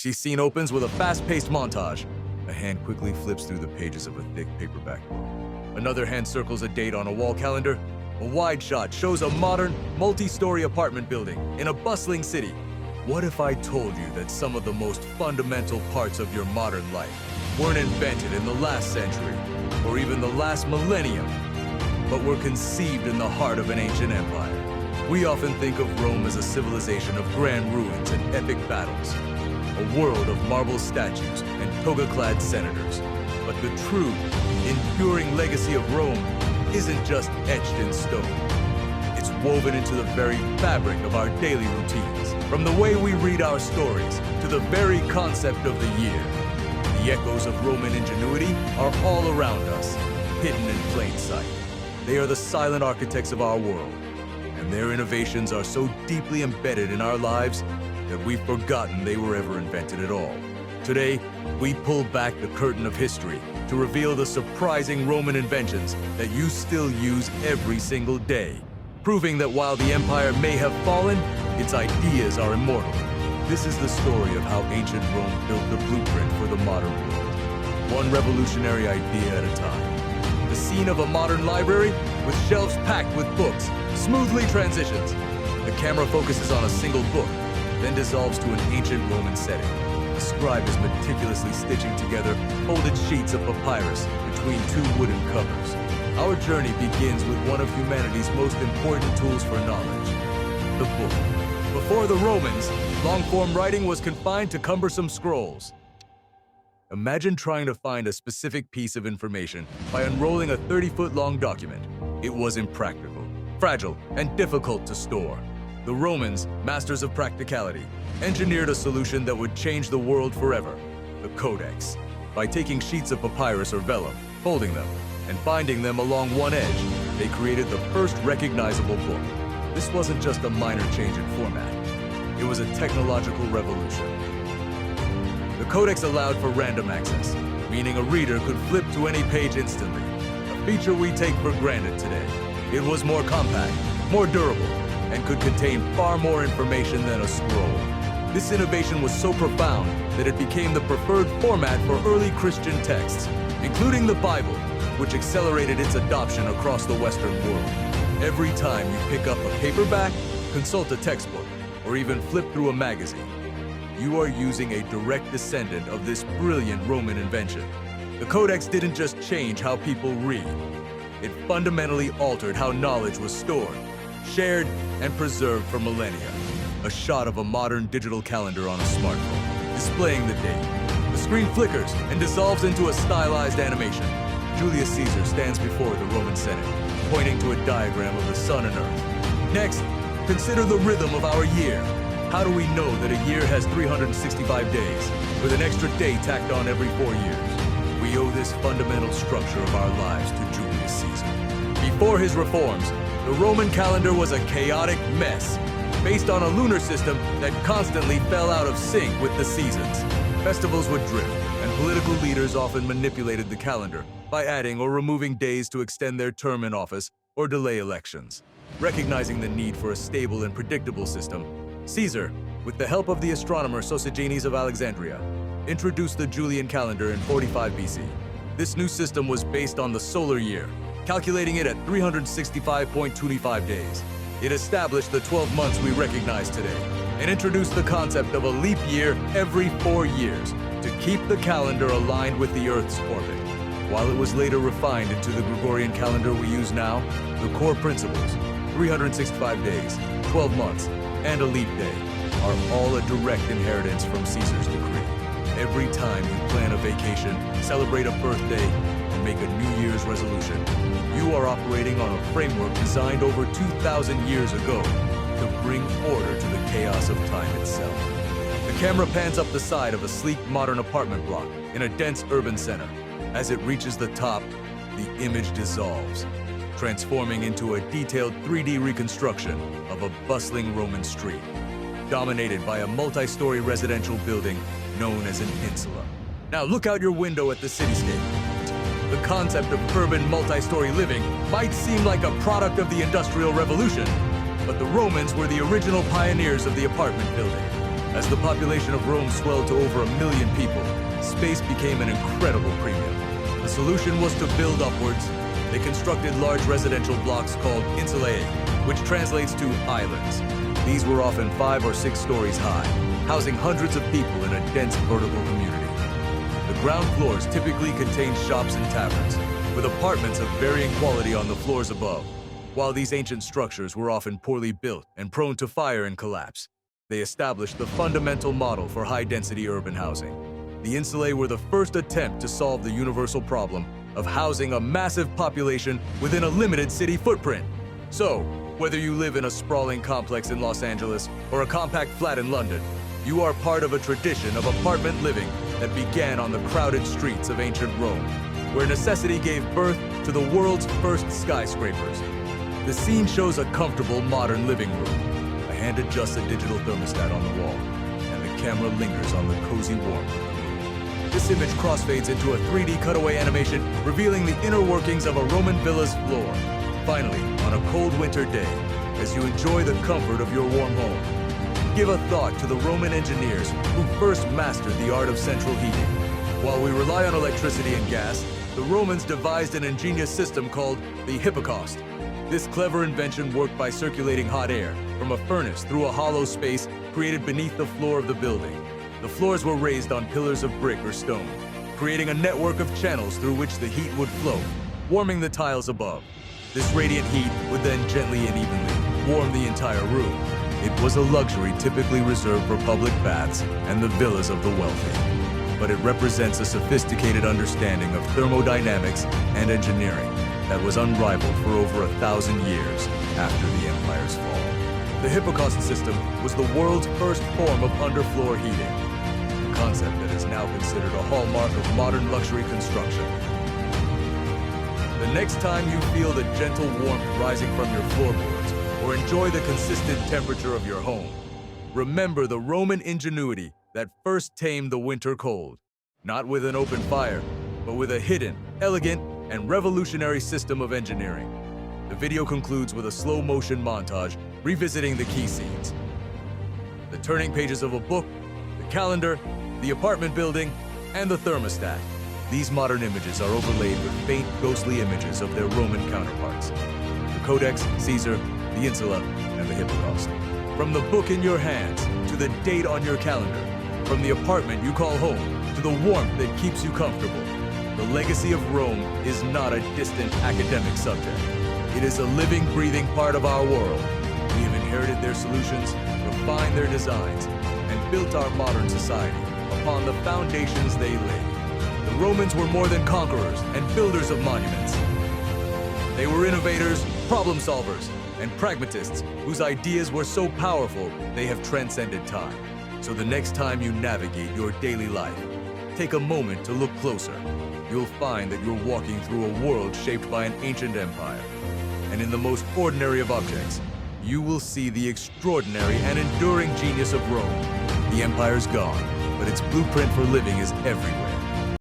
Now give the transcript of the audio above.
Each scene opens with a fast-paced montage. A hand quickly flips through the pages of a thick paperback book. Another hand circles a date on a wall calendar. A wide shot shows a modern, multi-story apartment building in a bustling city. What if I told you that some of the most fundamental parts of your modern life weren't invented in the last century, or even the last millennium, but were conceived in the heart of an ancient empire? We often think of Rome as a civilization of grand ruins and epic battles, a world of marble statues and toga-clad senators. But the true, enduring legacy of Rome isn't just etched in stone. It's woven into the very fabric of our daily routines, from the way we read our stories to the very concept of the year. The echoes of Roman ingenuity are all around us, hidden in plain sight. They are the silent architects of our world, and their innovations are so deeply embedded in our lives that we've forgotten they were ever invented at all. Today, we pull back the curtain of history to reveal the surprising Roman inventions that you still use every single day, proving that while the empire may have fallen, its ideas are immortal. This is the story of how ancient Rome built the blueprint for the modern world, one revolutionary idea at a time. The scene of a modern library with shelves packed with books smoothly transitions. The camera focuses on a single book, then dissolves to an ancient Roman setting. The scribe is meticulously stitching together folded sheets of papyrus between two wooden covers. Our journey begins with one of humanity's most important tools for knowledge, the book. Before the Romans, long-form writing was confined to cumbersome scrolls. Imagine trying to find a specific piece of information by unrolling a 30-foot-long document. It was impractical, fragile, and difficult to store. The Romans, masters of practicality, engineered a solution that would change the world forever: the Codex. By taking sheets of papyrus or vellum, folding them, and binding them along one edge, they created the first recognizable book. This wasn't just a minor change in format. It was a technological revolution. The Codex allowed for random access, meaning a reader could flip to any page instantly, a feature we take for granted today. It was more compact, more durable, and could contain far more information than a scroll. This innovation was so profound that it became the preferred format for early Christian texts, including the Bible, which accelerated its adoption across the Western world. Every time you pick up a paperback, consult a textbook, or even flip through a magazine, you are using a direct descendant of this brilliant Roman invention. The Codex didn't just change how people read. It fundamentally altered how knowledge was stored, shared, and preserved for millennia. A shot of a modern digital calendar on a smartphone, displaying the date. The screen flickers and dissolves into a stylized animation. Julius Caesar stands before the Roman Senate, pointing to a diagram of the sun and earth. Next, consider the rhythm of our year. How do we know that a year has 365 days, with an extra day tacked on every 4 years? We owe this fundamental structure of our lives to Julius Caesar. Before his reforms, the Roman calendar was a chaotic mess, based on a lunar system that constantly fell out of sync with the seasons. Festivals would drift, and political leaders often manipulated the calendar by adding or removing days to extend their term in office or delay elections. Recognizing the need for a stable and predictable system, Caesar, with the help of the astronomer Sosigenes of Alexandria, introduced the Julian calendar in 45 BC. This new system was based on the solar year, calculating it at 365.25 days. It established the 12 months we recognize today and introduced the concept of a leap year every 4 years to keep the calendar aligned with the Earth's orbit. While it was later refined into the Gregorian calendar we use now, the core principles, 365 days, 12 months, and a leap day, are all a direct inheritance from Caesar's decree. Every time you plan a vacation, celebrate a birthday, or make a New Year's resolution, you are operating on a framework designed over 2,000 years ago to bring order to the chaos of time itself. The camera pans up the side of a sleek modern apartment block in a dense urban center. As it reaches the top, the image dissolves, transforming into a detailed 3D reconstruction of a bustling Roman street, dominated by a multi-story residential building known as an insula. Now look out your window at the cityscape. The concept of urban multi-story living might seem like a product of the Industrial Revolution, but the Romans were the original pioneers of the apartment building. As the population of Rome swelled to over 1 million people, space became an incredible premium. The solution was to build upwards. They constructed large residential blocks called insulae, which translates to islands. These were often 5 or 6 stories high, housing hundreds of people in a dense vertical community. The ground floors typically contained shops and taverns, with apartments of varying quality on the floors above. While these ancient structures were often poorly built and prone to fire and collapse, they established the fundamental model for high-density urban housing. The insulae were the first attempt to solve the universal problem of housing a massive population within a limited city footprint. So, whether you live in a sprawling complex in Los Angeles or a compact flat in London, you are part of a tradition of apartment living that began on the crowded streets of ancient Rome, where necessity gave birth to the world's first skyscrapers. The scene shows a comfortable, modern living room. A hand adjusts a digital thermostat on the wall, and the camera lingers on the cozy warmth of the room. This image crossfades into a 3D cutaway animation, revealing the inner workings of a Roman villa's floor. Finally, on a cold winter day, as you enjoy the comfort of your warm home, give a thought to the Roman engineers who first mastered the art of central heating. While we rely on electricity and gas, the Romans devised an ingenious system called the Hippocaust. This clever invention worked by circulating hot air from a furnace through a hollow space created beneath the floor of the building. The floors were raised on pillars of brick or stone, creating a network of channels through which the heat would flow, warming the tiles above. This radiant heat would then gently and evenly warm the entire room. It was a luxury typically reserved for public baths and the villas of the wealthy. But it represents a sophisticated understanding of thermodynamics and engineering that was unrivaled for over 1,000 years after the empire's fall. The Hippocaust system was the world's first form of underfloor heating, a concept that is now considered a hallmark of modern luxury construction. The next time you feel the gentle warmth rising from your floorboards or enjoy the consistent temperature of your home, remember the Roman ingenuity that first tamed the winter cold, not with an open fire, but with a hidden, elegant, and revolutionary system of engineering. The video concludes with a slow-motion montage revisiting the key scenes. The turning pages of a book, the calendar, the apartment building, and the thermostat. These modern images are overlaid with faint, ghostly images of their Roman counterparts: the Codex, Caesar, the Insula, and the Hippocaust. From the book in your hands to the date on your calendar, from the apartment you call home to the warmth that keeps you comfortable, the legacy of Rome is not a distant academic subject. It is a living, breathing part of our world. We have inherited their solutions, refined their designs, and built our modern society upon the foundations they laid. The Romans were more than conquerors and builders of monuments. They were innovators, problem solvers, and pragmatists whose ideas were so powerful they have transcended time. So the next time you navigate your daily life, take a moment to look closer. You'll find that you're walking through a world shaped by an ancient empire. And in the most ordinary of objects, you will see the extraordinary and enduring genius of Rome. The empire's gone, but its blueprint for living is everywhere.